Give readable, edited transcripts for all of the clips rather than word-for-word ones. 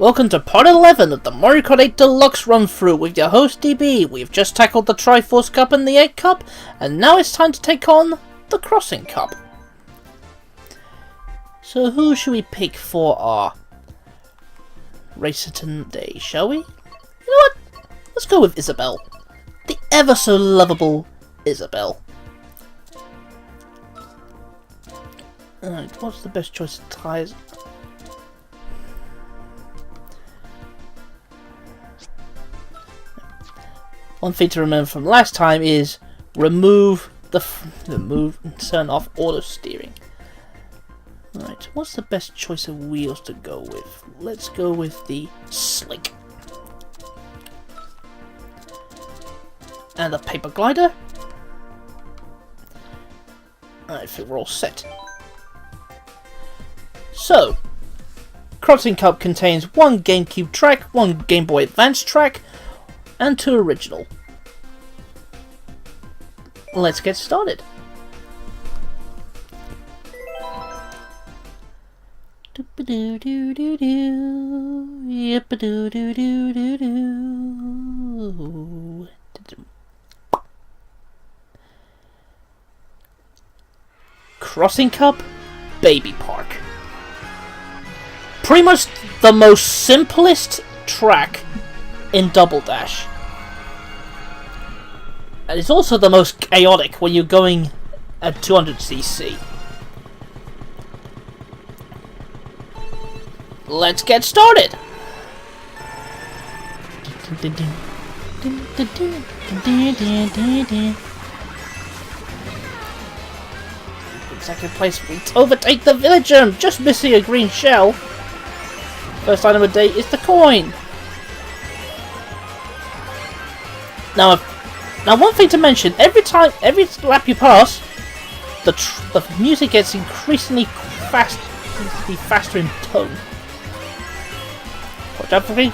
Welcome to part 11 of the Mario Kart 8 Deluxe run-through with your host DB. We've just tackled the Triforce Cup and the Egg Cup, and now it's time to take on the Crossing Cup. So who should we pick for our racer today, shall we? You know what? Let's go with Isabelle. The ever so lovable Isabelle. Alright, what's the best choice of tyres? One thing to remember from last time is turn off auto steering. Alright, what's the best choice of wheels to go with? Let's go with the slick. And the paper glider. I think we're all set. So, Crossing Cup contains one GameCube track, one Game Boy Advance track, and two original. Let's get started. Crossing Cup Baby Park. Pretty much the most simplest track in Double Dash. And it's also the most chaotic when you're going at 200cc. Let's get started! In second place, we overtake the villager, just missing a green shell. First item of the day is the coin. Now, one thing to mention: every lap you pass, the music gets increasingly faster in tone. Watch out for me!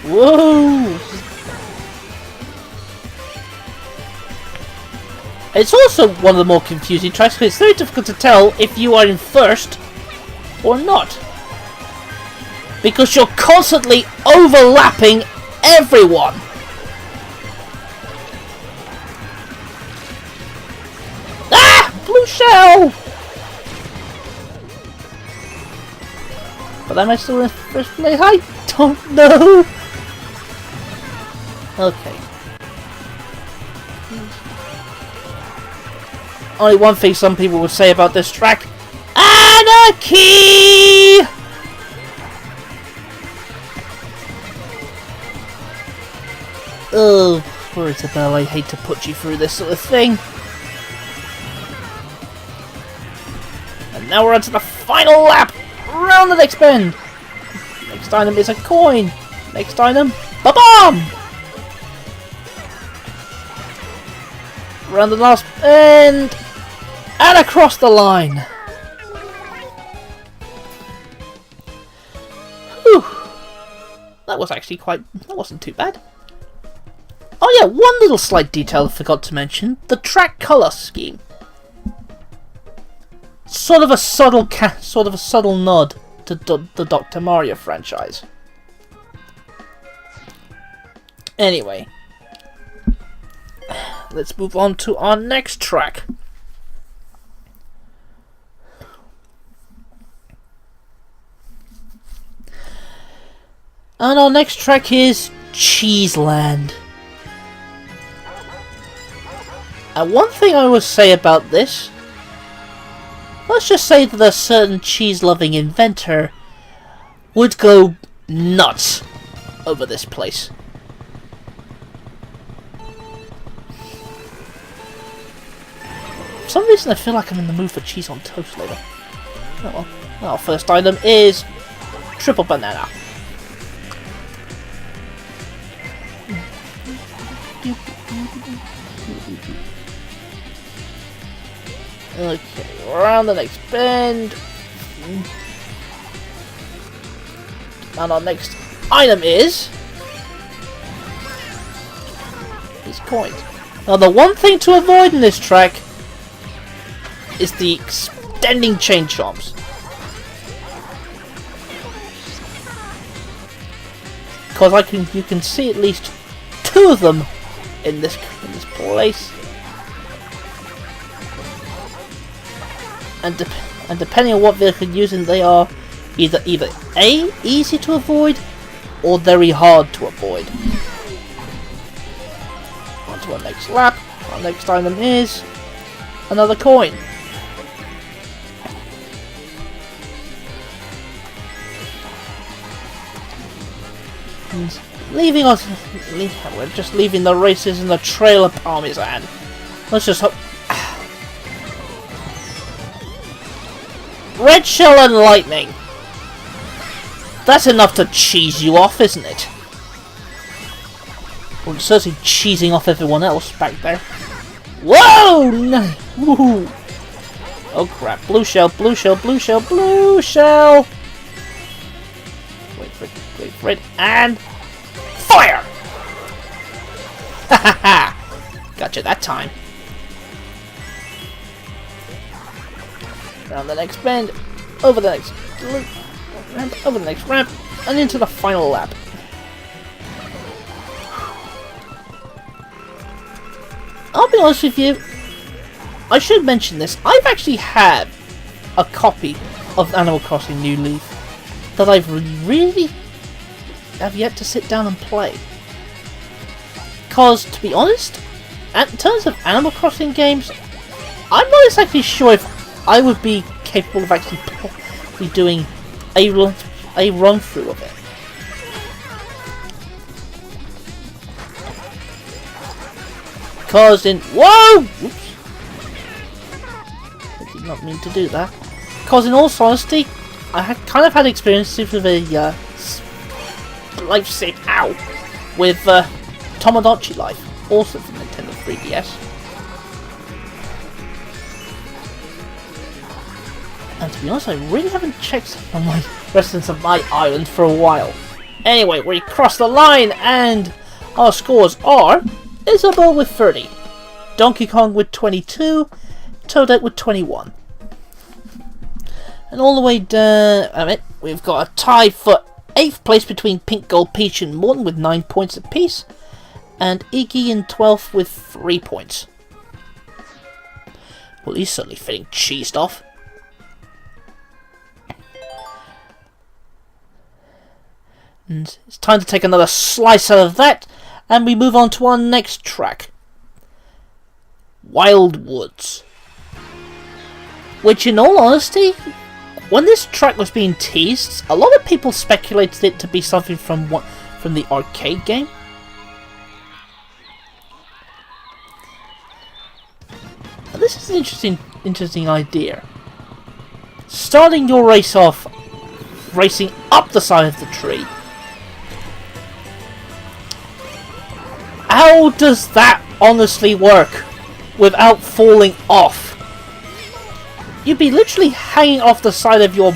Whoa! It's also one of the more confusing tracks because it's very difficult to tell if you are in first or not, because you're constantly overlapping everyone. Ah! Blue shell! But am I still in first place? I don't know! Okay. Only one thing some people would say about this track: anarchy! Oh, poor Isabelle, I hate to put you through this sort of thing. And now we're on to the final lap! Round the next bend! Next item is a coin! Next item, ba-bomb! Round the last bend! And across the line! Whew. That wasn't too bad. Oh yeah, one little slight detail I forgot to mention: the track colour scheme. Sort of a subtle nod to the Dr. Mario franchise. Anyway, let's move on to our next track. And our next track is Cheeseland. And one thing I will say about this: let's just say that a certain cheese-loving inventor would go nuts over this place. For some reason I feel like I'm in the mood for cheese on toast later. Oh well. Our first item is triple banana. Okay, around the next bend. And our next item is coins. Now the one thing to avoid in this track is the extending chain chomps. because you can see at least 2 of them in this place, and depending on what vehicle you're using, they are either A, easy to avoid, or very hard to avoid. On to our next lap. Our next item is another coin. And we're just leaving the races in the trail of Parmesan. Let's just hope. Red shell and lightning. That's enough to cheese you off, isn't it? Well, it's certainly cheesing off everyone else back there. Whoa! No! Woohoo! Oh crap! Blue shell, blue shell, blue shell, blue shell! Wait for it, and fire! Ha ha ha! Gotcha that time. Around the next bend, over the next ramp, over the next ramp, and into the final lap. I'll be honest with you, I should mention this, I've actually had a copy of Animal Crossing New Leaf that I've really have yet to sit down and play. Because, to be honest, in terms of Animal Crossing games, I'm not exactly sure if I would be capable of actually doing a run through of it. Because whoa! Whoops. I did not mean to do that. Because in all honesty, I had kind of had experiences with a life save with Tomodachi Life, also from Nintendo 3DS. And to be honest, I really haven't checked on my residents of my island for a while. Anyway, we crossed the line, and our scores are Isabel with 30, Donkey Kong with 22, Toadette with 21. And all the way down, we've got a tie for 8th place between Pink, Gold, Peach and Morton with 9 points apiece, and Iggy in 12th with 3 points. Well, he's certainly feeling cheesed off. And it's time to take another slice out of that, and we move on to our next track, Wild Woods. Which, in all honesty, when this track was being teased, a lot of people speculated it to be something from the arcade game. And this is an interesting idea. Starting your race off racing up the side of the tree. How does that honestly work without falling off? You'd be literally hanging off the side of your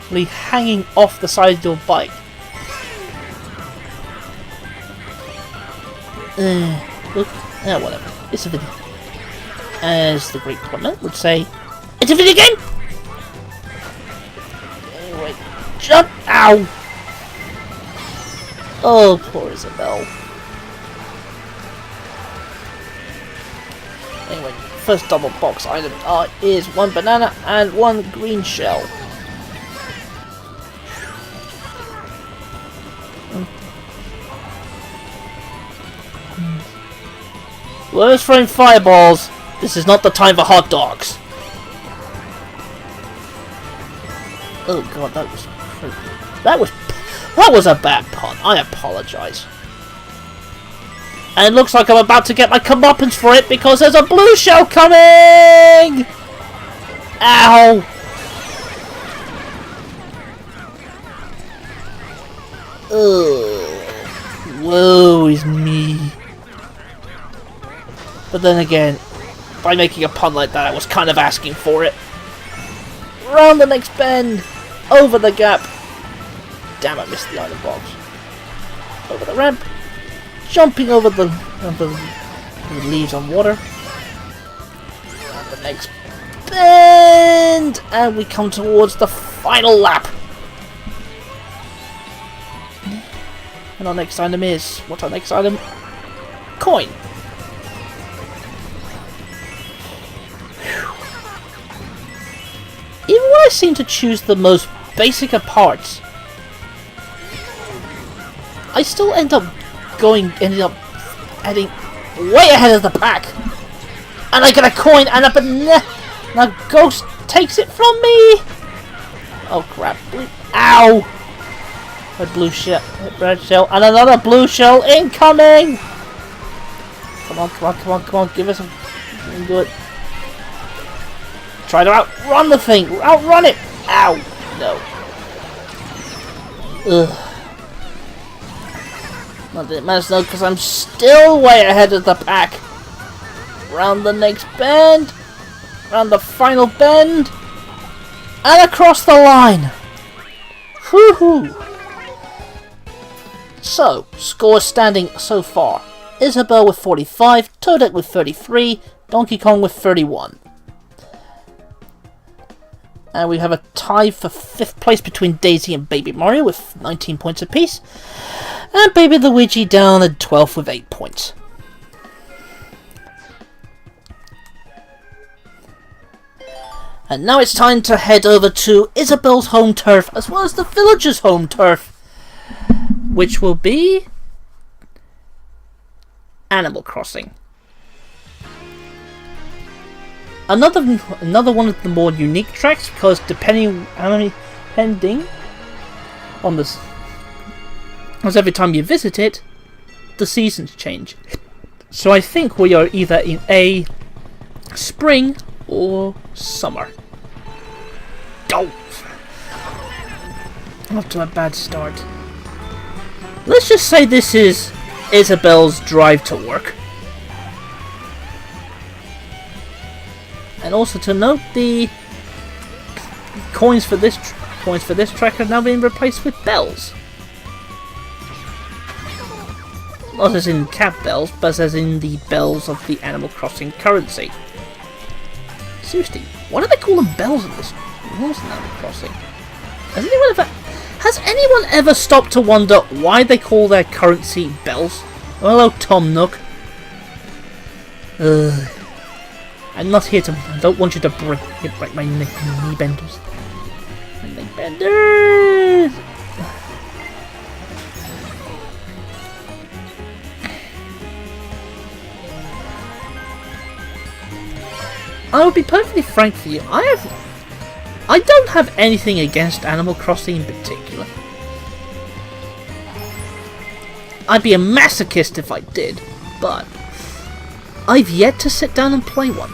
bike. Whatever. It's a video. As the Great Clement would say, it's a video game. Anyway, jump! Ow! Oh, poor Isabelle. Anyway, first double box item is 1 banana and 1 green shell. Whoever's throwing fireballs, this is not the time for hot dogs. Oh god, that was a bad pun. I apologize. And it looks like I'm about to get my comeuppance for it because there's a blue shell coming! Ow! Ugh. Woe is me. But then again, by making a pun like that, I was kind of asking for it. Round the next bend! Over the gap! Damn, I missed the item box. Over the ramp. Jumping over the leaves on water. And the next bend! And we come towards the final lap. And our next item is... What's our next item? Coin! Whew. Even when I seem to choose the most basic of parts, I still ended up heading way ahead of the pack. And I get a coin and a banana. Now Ghost takes it from me. Oh crap! Ow! A blue shell, red shell, and another blue shell incoming. Come on, come on, come on, come on! Give us a. You can do it. Try to outrun the thing. Outrun it! Ow! No. Ugh. Not that it matters though, because I'm still way ahead of the pack. Round the next bend, round the final bend, and across the line. Woohoo! So, scores standing so far: Isabel with 45, Toadette with 33, Donkey Kong with 31. And we have a tie for 5th place between Daisy and Baby Mario with 19 points apiece, and Baby Luigi down at 12th with 8 points. And now it's time to head over to Isabel's home turf, as well as the villagers' home turf, which will be Animal Crossing. Another one of the more unique tracks, because depending on this, because every time you visit it, the seasons change. So I think we are either in a spring or summer. Oh! Off to a bad start. Let's just say this is Isabel's drive to work. And also to note, the coins for this track are now being replaced with bells. Not as in cab bells, but as in the bells of the Animal Crossing currency. Seriously, why do they call them bells in this Animal Crossing? Has anyone ever stopped to wonder why they call their currency bells? Oh, hello, Tom Nook. I'm not here to. I don't want you to break my knee benders. My knee benders. I will be perfectly frank for you. I don't have anything against Animal Crossing in particular. I'd be a masochist if I did, but I've yet to sit down and play one.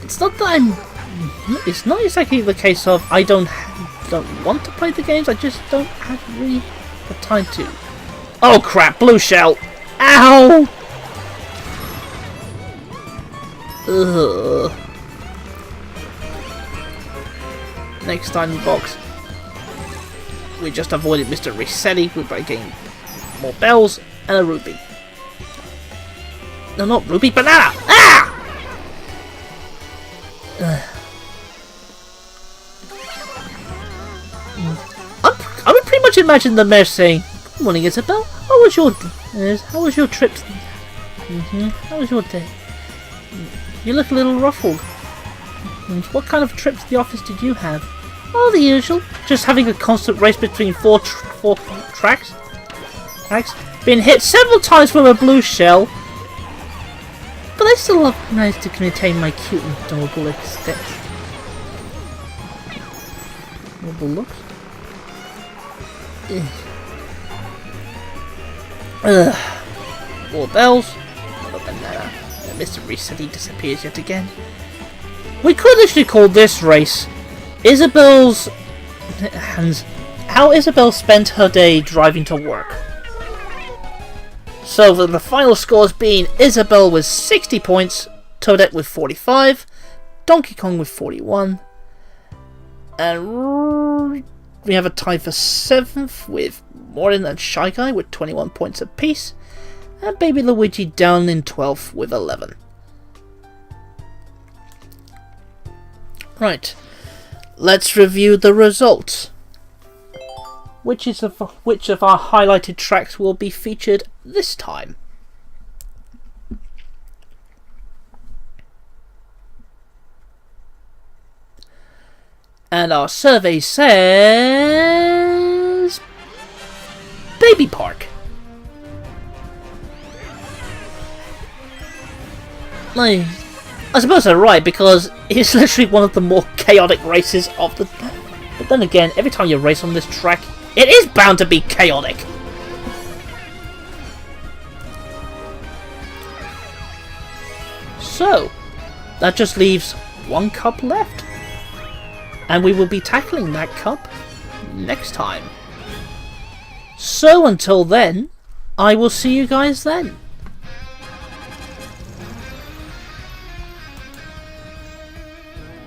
It's not that it's not exactly the case of I don't want to play the games. I just don't have really the time to. Oh crap! Blue shell. Ow! Ugh. Next time in the box, we just avoided Mr. Resetti by getting more bells and a ruby. No, not ruby, banana! Ah! I would pretty much imagine the mayor saying, "Good morning, Isabel. How was your trip? How was your day? You look a little ruffled. What kind of trip to the office did you have?" "Oh, the usual. Just having a constant race between four tracks. Been hit several times with a blue shell, but I still managed to maintain my cute and adorable aesthetic." Adorable looks. More bells. Another banana. Mr. Resetti disappears yet again. We could actually call this race Isabel's how Isabel spent her day driving to work. So the final scores being Isabel with 60 points, Toadette with 45, Donkey Kong with 41, and we have a tie for 7th with Morton and Shy Guy with 21 points apiece, and Baby Luigi down in 12th with 11. Right, let's review the results. Which of our highlighted tracks will be featured this time? And our survey says Baby Park. I suppose they're right, because it's literally one of the more chaotic races of the... But then again, every time you race on this track, it is bound to be chaotic! So, that just leaves one cup left. And we will be tackling that cup next time. So until then, I will see you guys then.